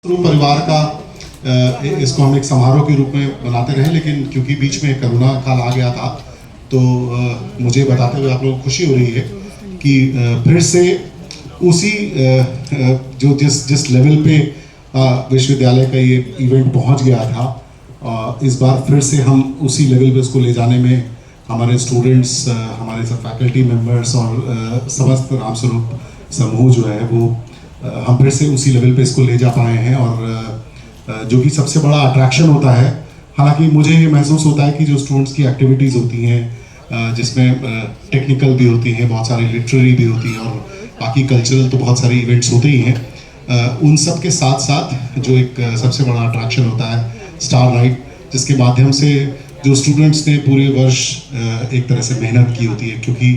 परिवार का इसको हम एक समारोह के रूप में बनाते रहे, लेकिन क्योंकि बीच में कोरोना काल आ गया था तो मुझे बताते हुए आप लोगों को खुशी हो रही है कि फिर से उसी जो जिस लेवल पे विश्वविद्यालय का ये इवेंट पहुंच गया था, इस बार फिर से हम उसी लेवल पे उसको ले जाने में हमारे स्टूडेंट्स, हमारे सब फैकल्टी मेंबर्स और समस्त रामस्वरूप समूह जो है वो हम फिर से उसी लेवल पे इसको ले जा पाए हैं। और जो कि सबसे बड़ा अट्रैक्शन होता है, हालांकि मुझे ये महसूस होता है कि जो स्टूडेंट्स की एक्टिविटीज़ होती हैं जिसमें टेक्निकल भी होती हैं, बहुत सारी लिटरेरी भी होती हैं और बाकी कल्चरल तो बहुत सारे इवेंट्स होते ही हैं, उन सब के साथ साथ जो एक सबसे बड़ा अट्रैक्शन होता है स्टार नाइट, जिसके माध्यम से जो स्टूडेंट्स ने पूरे वर्ष एक तरह से मेहनत की होती है, क्योंकि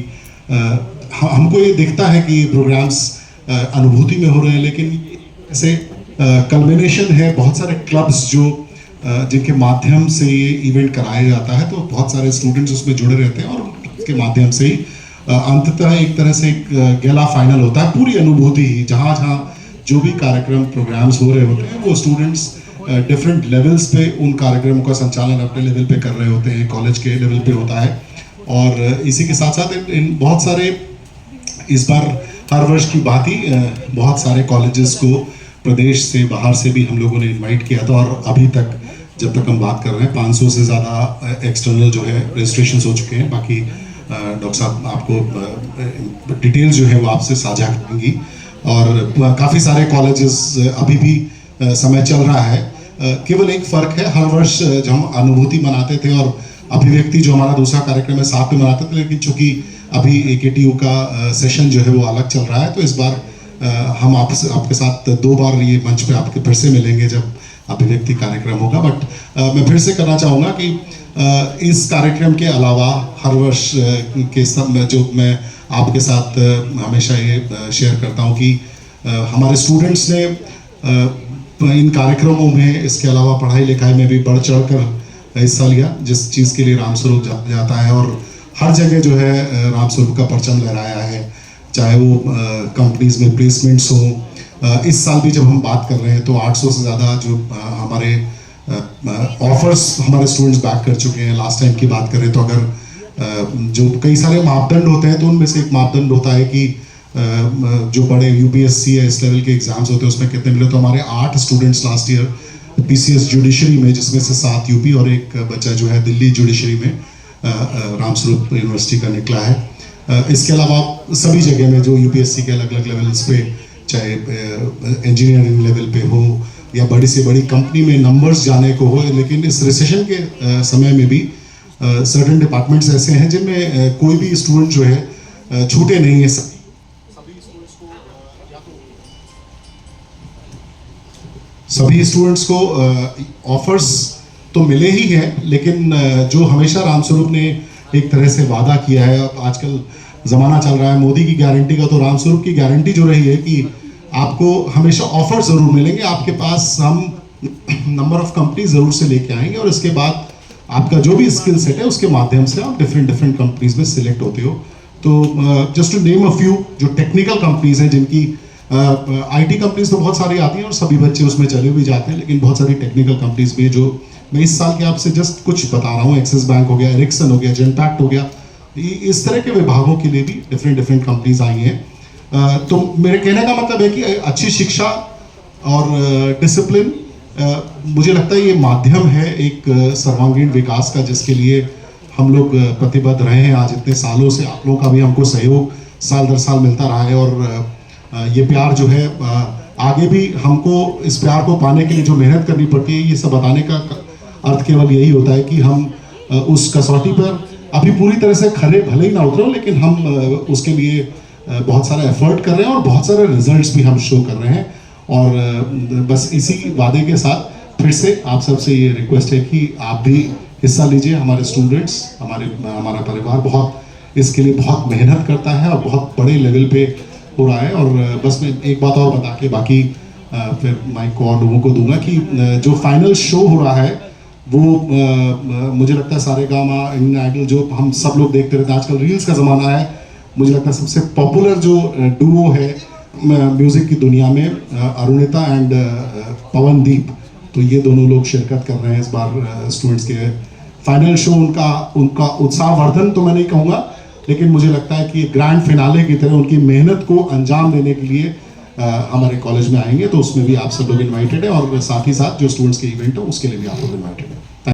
हमको ये दिखता है कि ये प्रोग्राम्स अनुभूति में हो रहे हैं, लेकिन ऐसे कल्बिनेशन है बहुत सारे क्लब्स जो जिनके माध्यम से ये इवेंट कराया जाता है, तो बहुत सारे स्टूडेंट्स उसमें जुड़े रहते हैं और उसके माध्यम से ही अंततः एक तरह से एक गैला फाइनल होता है। पूरी अनुभूति ही जहाँ जहाँ जो भी कार्यक्रम प्रोग्राम्स हो रहे होते हैं वो स्टूडेंट्स डिफरेंट लेवल्स पे उन कार्यक्रमों का संचालन अपने लेवल पे कर रहे होते हैं, कॉलेज के लेवल पे होता है। और इसी के साथ साथ इन बहुत सारे इस बार हर वर्ष की बात ही बहुत सारे कॉलेजेस को प्रदेश से बाहर से भी हम लोगों ने इनवाइट किया था, और अभी तक जब तक हम बात कर रहे हैं 500 से ज़्यादा एक्सटर्नल जो है रजिस्ट्रेशन हो चुके हैं। बाकी डॉक्टर साहब आपको डिटेल्स जो है वो आपसे साझा करेंगी, और काफ़ी सारे कॉलेजेस अभी भी समय चल रहा है। केवल एक फ़र्क है, हर वर्ष जब हम अनुभूति मनाते थे और अभिव्यक्ति जो हमारा दूसरा कार्यक्रम है साथ में मनाते थे, लेकिन चूँकि अभी AKTU का सेशन जो है वो अलग चल रहा है, तो इस बार हम आपके साथ 2 बार ये मंच पे आपके फिर से मिलेंगे जब अभिव्यक्ति कार्यक्रम होगा। बट मैं फिर से करना चाहूँगा कि इस कार्यक्रम के अलावा हर वर्ष के सब जो मैं आपके साथ हमेशा ये शेयर करता हूँ कि हमारे स्टूडेंट्स ने इन कार्यक्रमों में इसके अलावा पढ़ाई लिखाई में भी बढ़ चढ़ कर हिस्सा लिया, जिस चीज़ के लिए रामस्वरूप जाता है, और हर जगह जो है रामस्वरूप का परचम लहराया है, चाहे वो कंपनीज में प्लेसमेंट्स हों। इस साल भी जब हम बात कर रहे हैं तो 800 से ज़्यादा जो हमारे ऑफर्स हमारे स्टूडेंट्स बैक कर चुके हैं। लास्ट टाइम की बात करें तो अगर जो कई सारे मापदंड होते हैं तो उनमें से एक मापदंड होता है कि जो बड़े UPSC या इस लेवल के एग्जाम्स होते हैं उसमें कितने मिले, तो हमारे 8 students last year PCS judiciary में, जिसमें से 7 UP और एक बच्चा जो है दिल्ली जुडिशरी में रामस्वरूप यूनिवर्सिटी का निकला है। इसके अलावा सभी जगह में जो UPSC के अलग अलग लेवल्स पे, चाहे इंजीनियरिंग लेवल पे हो या बड़ी से बड़ी कंपनी में नंबर्स जाने को हो, लेकिन इस रिसेशन के समय में भी सर्टेन डिपार्टमेंट्स ऐसे हैं जिनमें कोई भी स्टूडेंट जो है छूटे नहीं है। सभी स्टूडेंट्स को ऑफर्स तो मिले ही हैं, लेकिन जो हमेशा रामस्वरूप ने एक तरह से वादा किया है, आजकल ज़माना चल रहा है मोदी की गारंटी का, तो रामस्वरूप की गारंटी जो रही है कि आपको हमेशा ऑफर ज़रूर मिलेंगे, आपके पास हम नंबर ऑफ कंपनी ज़रूर से लेके आएंगे, और इसके बाद आपका जो भी स्किल सेट है उसके माध्यम से आप डिफरेंट कंपनीज में सिलेक्ट होते हो। तो just to name a few, जो टेक्निकल कंपनीज हैं जिनकी IT कंपनीज तो बहुत सारी आती हैं और सभी बच्चे उसमें चले भी जाते हैं, लेकिन बहुत सारी टेक्निकल कंपनीज भी जो मैं इस साल के आपसे जस्ट कुछ बता रहा हूँ, एक्सिस बैंक हो गया, एरिक्सन हो गया, जेनपैक्ट हो गया, इस तरह के विभागों के लिए भी डिफरेंट कंपनीज आई हैं। तो मेरे कहने का मतलब है कि अच्छी शिक्षा और डिसिप्लिन, मुझे लगता है ये माध्यम है एक सर्वांगीण विकास का, जिसके लिए हम लोग प्रतिबद्ध रहे हैं आज इतने सालों से। आप लोगों का भी हमको सहयोग साल दर साल मिलता रहा है, और ये प्यार जो है आगे भी हमको इस प्यार को पाने के लिए जो मेहनत करनी पड़ती है, ये सब बताने का अर्थ केवल यही होता है कि हम उस कसौटी पर अभी पूरी तरह से खरे भले ही ना उतरे, लेकिन हम उसके लिए बहुत सारा एफर्ट कर रहे हैं और बहुत सारे रिजल्ट्स भी हम शो कर रहे हैं। और बस इसी वादे के साथ फिर से आप सबसे ये रिक्वेस्ट है कि आप भी हिस्सा लीजिए। हमारे स्टूडेंट्स, हमारा परिवार बहुत इसके लिए बहुत मेहनत करता है और बहुत बड़े लेवल पे हो रहा है। और बस मैं एक बात और बता के बाकी फिर माइक को और लोगों को दूंगा कि जो फाइनल शो हो रहा है वो मुझे लगता है सारेगामा, इंडियन आइडल जो हम सब लोग देखते रहते हैं, आजकल रील्स का ज़माना है, मुझे लगता है सबसे पॉपुलर जो डुओ है म्यूज़िक की दुनिया में अरुणिता एंड पवनदीप, तो ये दोनों लोग शिरकत कर रहे हैं इस बार स्टूडेंट्स के फाइनल शो। उनका उत्साहवर्धन तो मैं नहीं कहूँगा, लेकिन मुझे लगता है कि ग्रैंड फिनाले की तरह उनकी मेहनत को अंजाम देने के लिए हमारे कॉलेज में आएंगे, तो उसमें भी आप सब लोग इन्वाइटेड है, और साथ ही साथ जो स्टूडेंट्स के इवेंट है उसके लिए भी आप लोग इन्वाइटेड है।